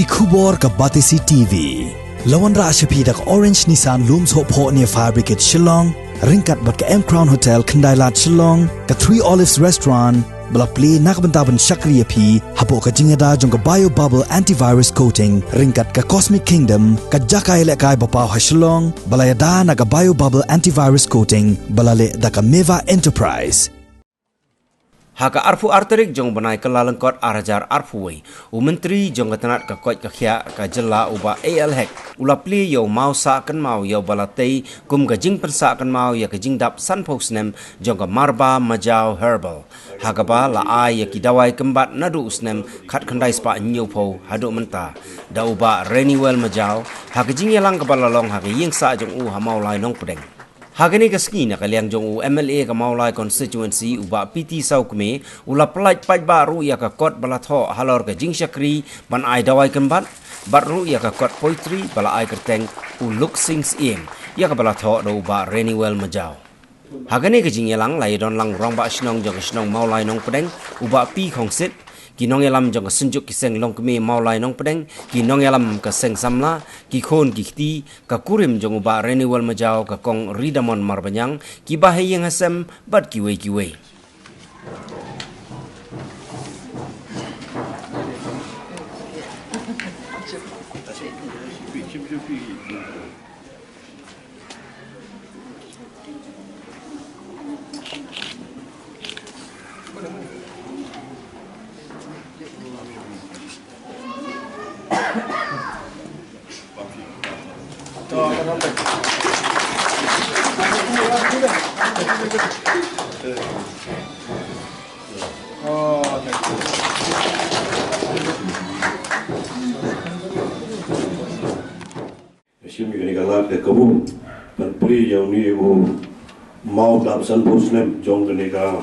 ki khubor ka batisi TV lawan ra ashapi dak Orange Nissan looms hop ho near Fabricate Shillong ringkat bat ka M Crown Hotel Kandailat Shillong ka 3 Olives Restaurant bala Plie nakbentaban Shakriya P hapo ka jingada jong ka bio bubble antivirus coating ringkat ka Cosmic Kingdom ka jakai le kai bapaw ha Shillong bala yada na ka bio bubble antivirus coating bala le da ka Meva Enterprise Haka arfu arterik jong banai kelalengkot arajar arfuwei. Menteri jong ketenat ke kot kekhia ke jela uba AL hek. Ula Plie yo mau Sawkmie yo balatei kum ke jing Sawkmie ya ke jing dap san posnem jong ke Marba Majaw Herbal. Haka ba la ai ya kidawai kembat nadu usnem kat kandai spa nyopo hadu menta. Da uba Renewal Majaw haka jing yalang ke balalong haka ying sa jong hamau lai nong pedeng. Hagani kaski na kaliang jong MLA ka Maulai constituency uba PT Sawkmie ula pelaj paj baru ya ka kot balatho halor ka jing Shakri ban ai dawai kembat baru ya ka kot poetry bala ai kerteng u look sings in ya ka balatho do uba Renewal Majaw. Hagani ka jing yalang lai don lang rong ba snong jong snong Maulai nong pedeng uba pi khong sit kinong yalam jong sunjuk kiseng long kemi Maulai nong pedeng kinong yalam ka seng samla ki khon ki khti ka kurim jong uba Renewal Majaw ka kong ridamon marbanyang ki bahe yang hasem bat kiwe Simi kini kalat ke kabum dan Plie yang ni mau dap san posnem jong kini ka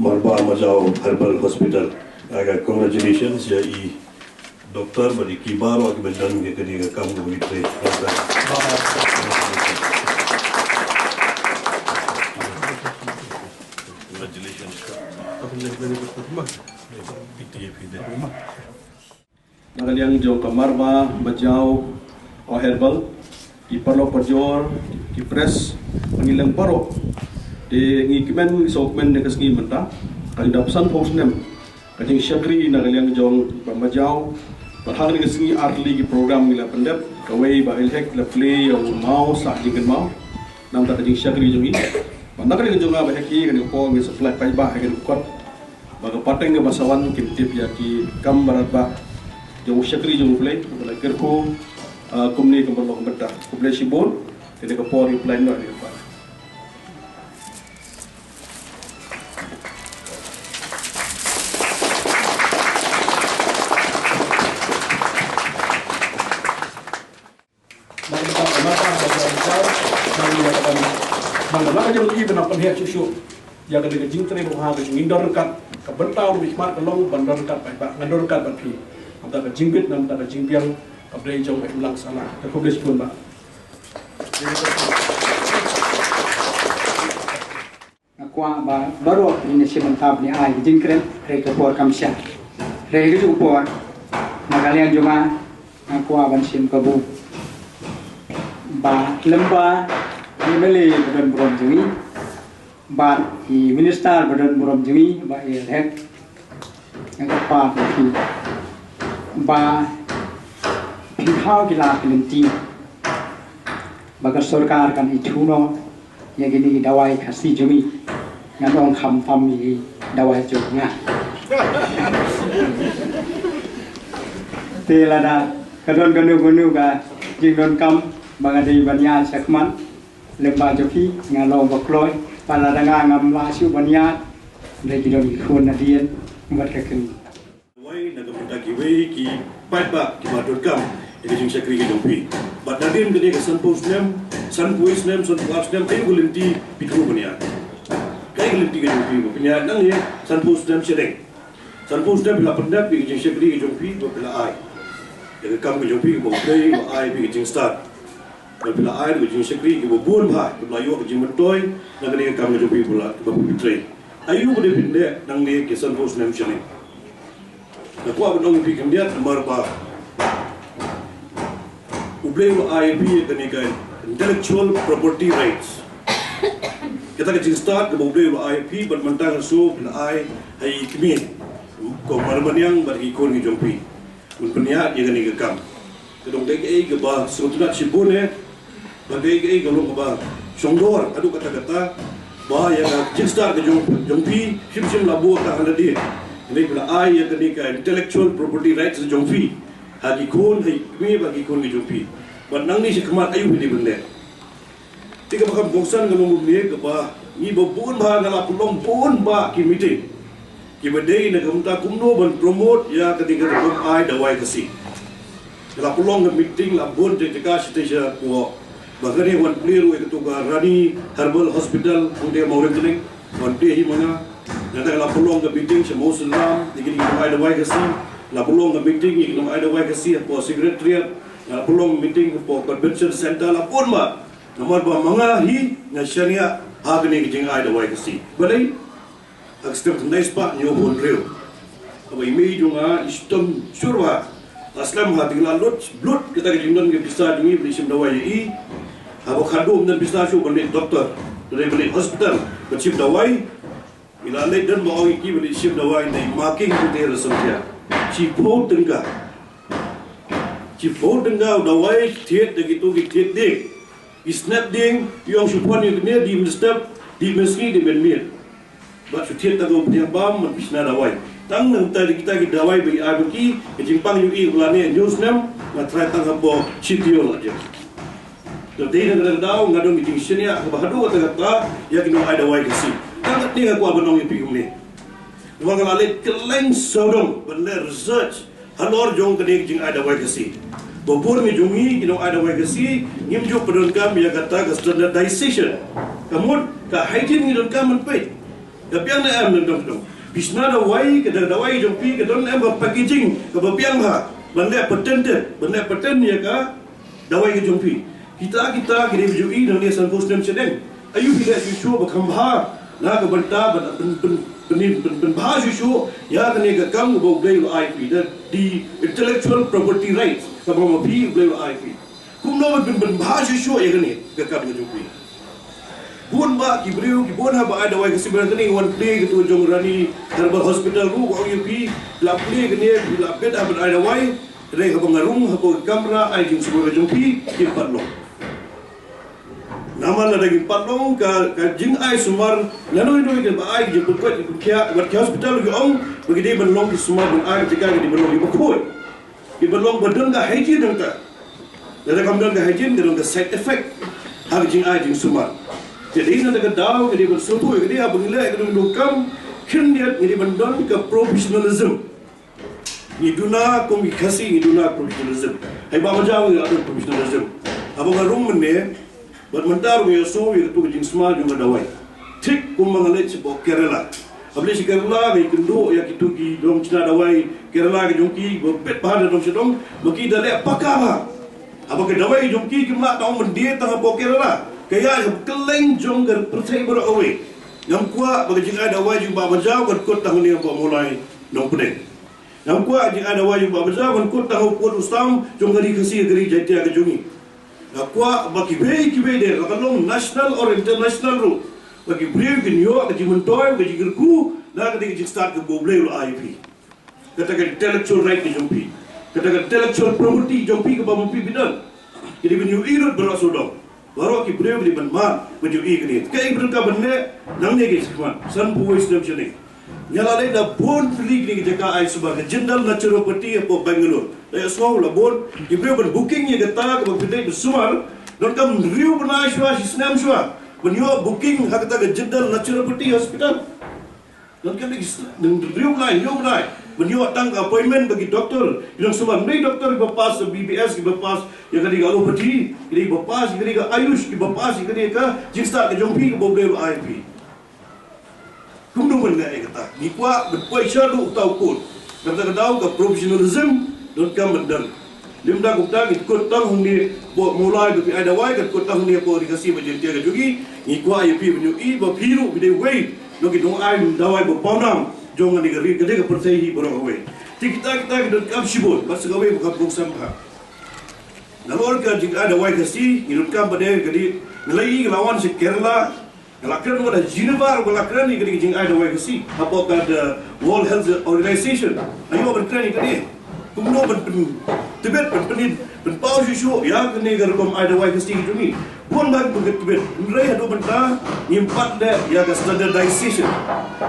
Marba Majaw Herbal Hospital. Aga congratulations ya i doktor bagi kibar wa kebedan ke kini ka kamu gitu. Nagaliang jong ka Marba Majaw o Herbal ki parlo perjor ki press pangilang paro de ngikimen Sawkmie de kasngi menta kali dapsan posnem kajing Shakri nagaliang jong pa Majaw pathang ni kasngi arli ki program ngila pendep kawai ba elhek la Plie yo mau sa Jingkynmaw nam ta kajing Shakri jong ini pandakali jong ba heki kan ko ngi supply pai ba kan kot baga pateng ke basawan kintip ya ki kam barat ba jong Shakri jong Plie bala kerko kumni kembali kembali kumpulan sibol jadi kapolri plan no dia pak. Bangga jauh lagi benar penhias susu yang kedua jingkre buah ke ngindorkan ke bentau wismat kelong bandorkan pak ngindorkan berpi antara jingbit dan antara jingpiang kabel jauh ulang sana terkumpul sepuluh mbak. Aku baru ini sementara ni ai jingkren reka por kamsya reka ju por nagalian juma aku aban sim kabu ba lemba MLA badan buram jui ba i minister badan buram jui ba elhek yang apa ki ba Hau gila kelenting, bagai सरकार kan itu no, yang gini dawai kasih jumi, ngadong kam family dawai jumnya. Telada, kadon ganu ka jingdon kam, bagai di banyak sekman, lembah joki ngalong bakloi, pala dengar ngam lasiu banyak, lagi dong ikut nadian buat kekini. Wai nak minta kiwe ki pai ki madur kam. Ini jing Shakri ke jompi. But nadin kini ke san posnem, san posnem, ayo gulinti pitru punya. Kaya gulinti ke jompi punya nang ye san posnem sedeng. San posnem bila pendap ke jing Shakri ke jompi, bila ai. Jadi kam ke jompi ke Plie, ai ke jing start. Bila ai ke jing Shakri ke bun bhai, bila yo ke jing mentoy, nang kini kam ke jompi pula ke pitre. Ayu boleh pindah nang ye ke san posnem sedeng. Aku abang nong pi kendiat Marba Bublay IP kani kan intellectual property rights. Kita kan start ke bublay IP bermentang so bila ai hai kini ko Marba yang bagi kon ni jompi. Un peniat yang ni gekam. Kedong dek ke bah sebetulnya cibune bagi ke kalau bah songdor adu kata-kata bah yang start ke jompi sim labu tak ada dia. Ini bila ai yang kini kan intellectual property rights jompi. Hagi kon hai kami bagi kon ni jumpi. Banang ni sekemat ayu ni benda. Tiga bakal bongsan kalau mubli ke bah ni bobun bah ngala pulong pun bah ki meeting. Ki bedai na kamta kumno ban promote ya ketika kom ai dawai kasi. Ngala pulong ke meeting la bon te jaka station ko bagani wan clear we ketua Rani Herbal Hospital dia mau rekening wan dia hi mana. Nanti ngala pulong ke meeting semua selam dikini ai dawai kasi. La pulong ke meeting ni kita ada way kasi po secretariat la pulong meeting po convention center la pun ma nomor ba mga hi na syania agni jing ada way kasi balai akstem tendais pa nyo bon real abai mi junga istem surwa aslam ha tingla lut blut kita jingdon ke bisa dingi beli sim dawai i abo khadum dan bisa shu beli doktor dari beli hospital bercip dawai ila le dan mau ki beli sim dawai nei marking putih resepnya Cipo tengah dawai tiet begitu tiet ding, snap ding, yang supon yang kena di step di meski di benmir. Bak tiet tahu dia bam menpisna dawai. Tang nang tadi kita dawai bagi abki, kejimpang UI ulane news nem, matrai tang habo citio aja. Jadi nak daw ngadong meeting sini, bahadu kata ya kena ada dawai kasi. Tang ni aku abang yang pergi ni. Wang lalit keleng sodom benda research halor jong kene jing ada way kasi bobur ni jongi kino ada way kasi ngim jo pedon ya kata ke standardization kamun ka hygiene ni don kam menpe kapiang na am dong bisna da way ke da way jong pi ke don am packaging ke bapiang ha benda patent ya ka da way ke jong pi kita kene jui nang ni san postem sedeng ayu bila su bakambha na ke benta ben bahas isu ya kene ke kam go blay IP di intellectual property rights ka mo pi blay IP kum no ben bahas isu ya kene ke kam go jumpi bun ba ki beliau ki bon ha ba ada wai kasi berani one play ke tu jong Rani Herbal Hospital ru go UP la play kene la bed ada wai re ha bangarung ha ko kamera ai jing subo jumpi ki patlo nama la daging patlong ka jing ai sumar lanu itu ke ba ai je putwat kia wat hospital ge ong bagi dia belong di sumar ben ai jika di belong di bakoi di belong badan ga hygiene dong ta ada kamdan ga hygiene dong ga side effect ha jing ai jing sumar jadi na daga daw ge dia bersutu ge dia bangila ge dong kam kin dia ni bandon ke professionalism ni duna komunikasi ni duna professionalism hai ba Majaw ge ada professionalism abang room ne bermentar we so we tu jing smart juga dawai tik kum mangalet sebab Kerala abli si Kerala ngai kendo ya kitu ki dong cina dawai Kerala ke jongki bepet pada dong sedong bagi dale pakala apa ke dawai jongki kimla tahu mendia tang apa Kerala kaya keleng jong ger percaya bro awe yang kuat bagi jing dawai juga Majaw berkot tahun ni apa mulai dong pedeng yang kuat jing dawai juga Majaw berkot tahun pun ustam jong gari kasih gari jati ke jongi Nakwa bagi beri kibai deh, kalau national or international ru, bagi beri kenyo, bagi mentoy, bagi gerku, nak ketika start ke boblay ru IP, katakan intellectual right ke jompi, katakan intellectual property jompi ke bampi bidan, jadi benyu irut berasudong, baru ki beri beri benman benyu ikni, kaya berka benda, namanya ke sekian, san puai sedem sini, nyala leh dah bon fili ni jaka ai sebagai general naturopathy apa Bangalore. Saya semua lah bon, ibu ber booking ye kata ke benda itu semua, non kam review bernai shua, sistem shua, benyo booking hak kata ke general naturopathy hospital, non kam review bernai, benyo tang appointment bagi doktor, yang semua ni doktor berpas BBS, berpas yang kali alopati, kali berpas, kali ayush, berpas, kali jingstar ke jompi ke boblay IP. Kumdu benda kata, ni kuat berpuai syadu tau pun, kata tahu ke professionalism. Don kam bendan limda gupta ikut tang hungi mulai bi ada wai kat kotang ni po dikasih bajen dia jugi ni kwa IP benyu I ba piru bi wei no ki dong ai dawai ba ponam jong ni gari gede ke percaya hi borong wei kita don kam sibol pas gawe buka bung sampah nalor ka jing ada wai kasi irut kam bade kadi nalai lawan si Kerala galakran wala Geneva galakran ni kadi jing ada wai kasi apa ka the World Health Organization ayo berkran ni kadi kumno ben tibet ben pau shu ya kene garkom ada wai kasi gitu ni pun bag tibet nrai hado benta impat le ya ka standardization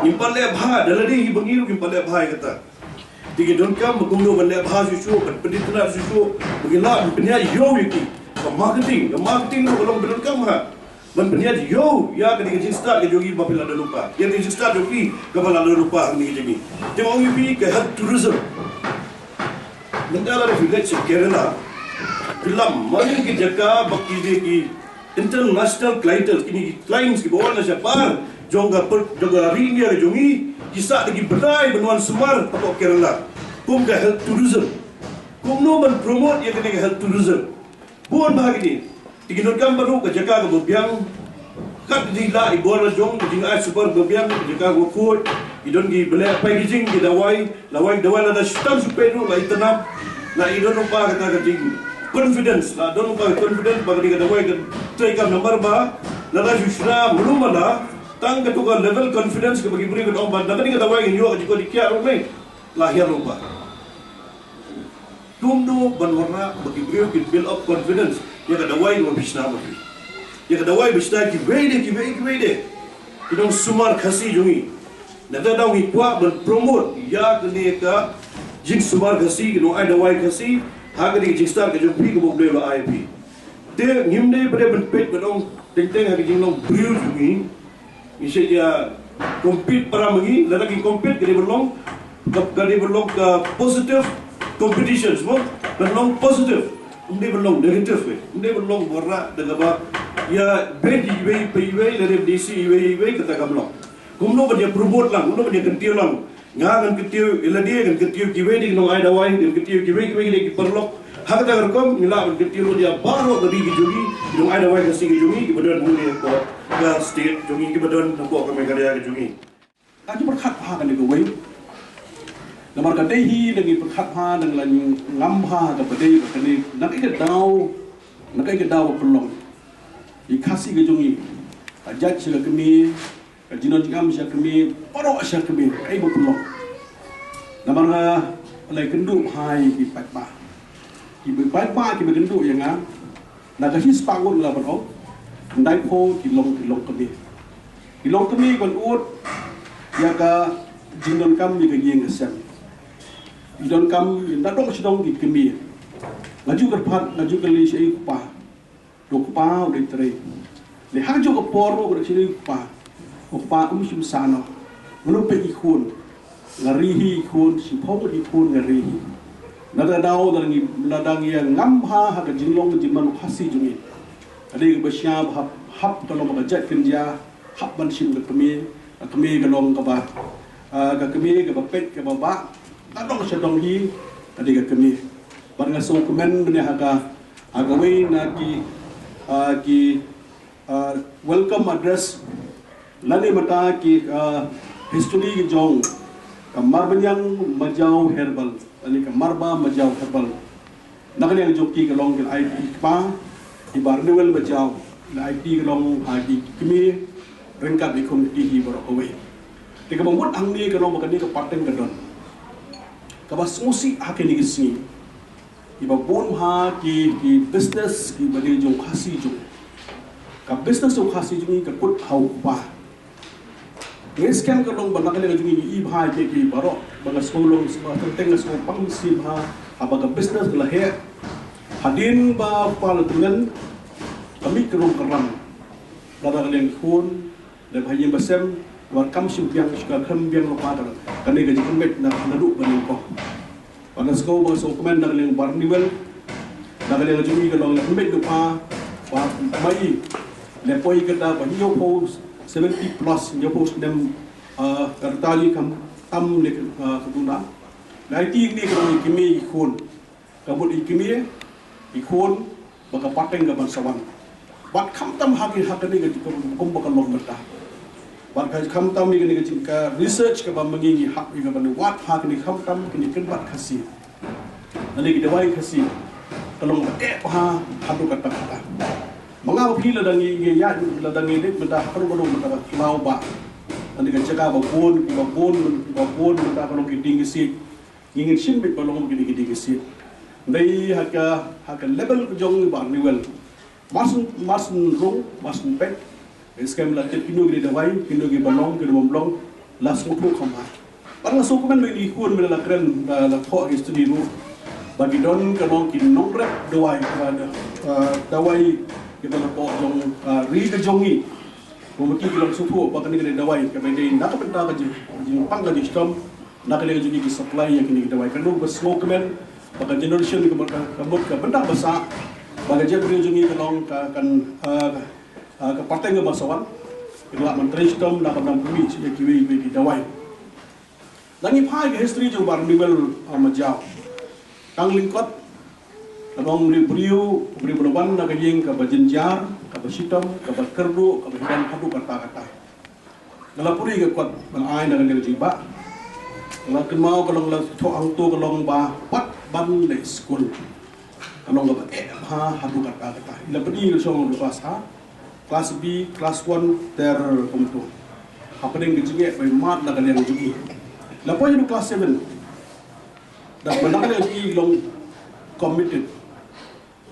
impat le bha daladi bangiru impat le bha kata Tigi don kam kumno ban le bha shu pendidikan shu begila penya yo yiki marketing no belum don kam ha ban penya yo ya ka digi start ke jogi bapila da lupa ya digi start jogi ka bala da lupa ni jemi temo yipi ke health tourism negara village Kerala film mari ki jaka bakki de ki international clients ki bawa na siapa jonga ringia jongi kisah lagi berai benuan sumar atau Kerala kum ke health tourism kum no ban promote ya kena health tourism buon bahagi ni tiginot kam baru ke jaka ke bebiang kat di la ibor jong di ai super bebiang jaka go food idon gi bela packaging gi dawai la da stam supenu la itanam la idon pa kata ke jing confidence la don pa confidence bagi ke dawai ke try kam number ba la da jusra mulumala tang ke tukar level confidence ke bagi beri ke ombat nak ni kata wai yo jiko dikia ro mai lahir lupa tumdo banwarna bagi beri ke build up confidence ya kata wai no bisna bagi ya kata wai bisna ki wede idong sumar khasi jungi nada daw hi kwa ban promote ya kene ka jing sumar khasi no ai dawai khasi hagri jing star ke jong pi ke bok le ip te ngimne bre ban pet badong teng ha jing long beri jungi Misalnya compete para mengi, lagi compete kena berlong ke positive competition semua berlong positive, hindi berlong negative hindi berlong berat dengan apa ya bedi iwe dari DC iwe kata kamu kumno banyak promote lang, kumno banyak kentiu lang, ngan kentiu iladia kan kentiu kiwe di nong ai dawai kan kentiu kiwe di perlok hak tak rekom nila kentiu dia baru dari gijogi nong ai dawai kasi gijogi kemudian mulai ko ke state jungi ke badan nampak ke megara ke jungi aja berkat ha kan ke wei lamar ka dehi lagi berkat ha nang lan ngam ha ke badai ke ni nak ke daw pelong ikasi ke jungi ajat sila kemi jinon jam sila kemi paro sila kemi ai pelong lamar ka lai kendu hai ki patba ki kendu yang ngam nak his pangun la padong Ndai po kilong kami kon ut ya ka jindon kam ni ka yeng sem jindon kam nda dong sidong ki kami ngaju kerpat ngaju kali sei pa do pa de tre le hajo ko poro ko sei pa sim sano ngono pe ikun ngarihi ikun si pho ikun ngarihi nada daw dangi ladang yang ngamha ha ka jinglong jiman khasi jungi ada yang bersiap hap kalau bekerja kerja hap bansim kami kalau kaba kami kaba pet kaba ba kadang sedang hi ada kami barang Sawkmie benda agawe na ki welcome address lani mata ki history ki jong kamar banyang Majaw Herbal ani Marba Majaw Herbal nak yang joki kalau ke IP pa ibar newel Majaw na IP long hagi kami rengkat di komiti hi baro away teka bangmut ang ni kalau makan ni ke paten kadon kabas musi hakin ni gisni iba bon ha ki business ki bagi jong khasi jong ka business jong khasi jong ka put hau pa ngeskan kadon banak ni jong i bha ki baro baga skolong semua tenteng semua pangsi bha abaga business la he hadin ba palutungan kami kerong keram ladang yang khun dan haji basem war kam syubiang suka kembiang lupa kan kani gaji kemet na nadu baning ko pada sko ba Sawkmie dan yang barniwel dan yang jumi kalau kemet lupa wa mai lepoi kada ba hiyo post 70 plus hiyo post nem kartali kam tam ne kaduna dai ti ni kalau kimi khun kabut ikimi ikhun baka pateng ga bansawan bat kham tam hagi hakani ga kum baka log mata bat kham tam ni ga research ka ba mangi hak ga ban wat hak ni kham tam ni kan bat khasi ani ga dawai khasi kalong hadu kata mga pila dangi ya dangi dit benda kalong lau ba andi kan cakap babon benda kalong kiding isi ingin simbit balong kiding isi dai haka level jong ba niwel masun rung masun pek skam la tet kinu gi dawai kinu gi balong las mutu kama parang Sawkmie ni kun mela kren la tho istudi ru bagi don kalong kin nongre dawai kita lepo jong ri ke jongi mungkin kita suku bahkan kita dawai kemudian nak benda kerja jingpang kerja sistem nak kerja juga supply yang kini dawai kerana Sawkmie bahkan generation kemud ke benda besar bahkan dia kerja juga kalong kan ke partai ke basawan kita menteri sistem nak benda bumi yang kiwi dawai lagi Plie ke history juga baru nivel Majaw kang lingkot abang beriu berban nak jing ke bajenjar ke basitam ke kerdu ke hidan hadu kata ngalapuri ke kot bang ai nak dia jiba kalau mau kalau tho ang tu kalau ba pat ban le school kalau enggak hadu kata ila bedi song kelas A kelas B kelas 1 ter kumtu apa ding juga by mat nak dia juga lapoy di kelas 7 dan benar lagi long committed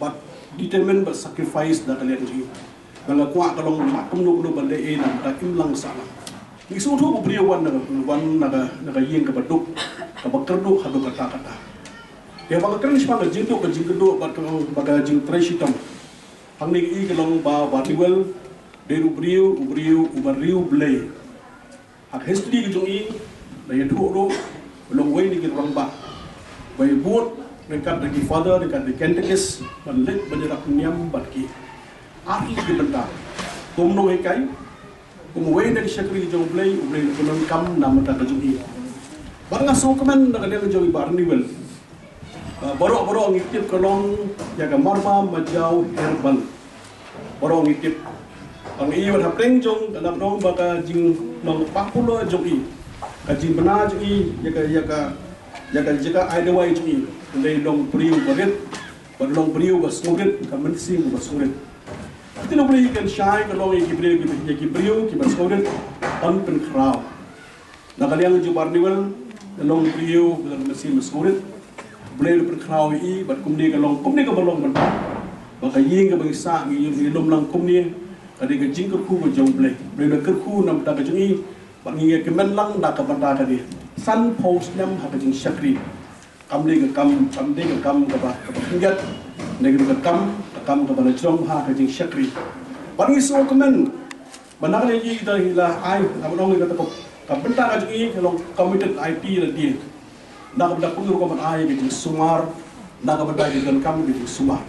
but determined but sacrifice dah kalian ji kalau kuat kalau makum nu balik nak tak imlang sana isu tu beri wan naga ying ke baduk ke bakerdu hadu kata dia bakal nisma ke jindu ke jingkedu baga jing tresitam hangni i kalau ba batiwel deru beriu blay hak history ke jungi daya tu long way ni ke orang ba by board dekat dari father dekat di kentekis balik banyak niam batki ahli ke benda kumno ekai kumwe dari syakri jong play kunon kam nama tak jungi banga Sawkmie nak dia jong barniwel borok ngitip kolong jaga Marba Majaw Herbal borok ngitip ang iyo hapeng jong dalam dong baka jing nong pakulo jongi kajing benar jongi jaga ada wai jongi dari long priu barit long priu bas ngurit kamen sing bas ngurit kita nak beli ikan syai kalau yang priu ki bas ngurit on pen kraw nak kalian ju barniwel long priu dalam mesin bas ngurit beli pen kraw i bat kumni kalong ka balong man baka ying ka bangsa ngi lom lang kumni kadi ka jingkynmaw jong beli nak kerku nam ta ka jongi bat ngi ke men lang nak ka banda kadi san post nam ha ka jing syakri kam ke kam ke ba pingat negeri ke kam ke bala jom ha ke jing syakri bangi Sawkmie benar lagi kita hilah ai among kita ka benta ka jing kalau committed IP la dia nak benda punur ko man ai ke jing sumar nak benda ke kam ke jing sumar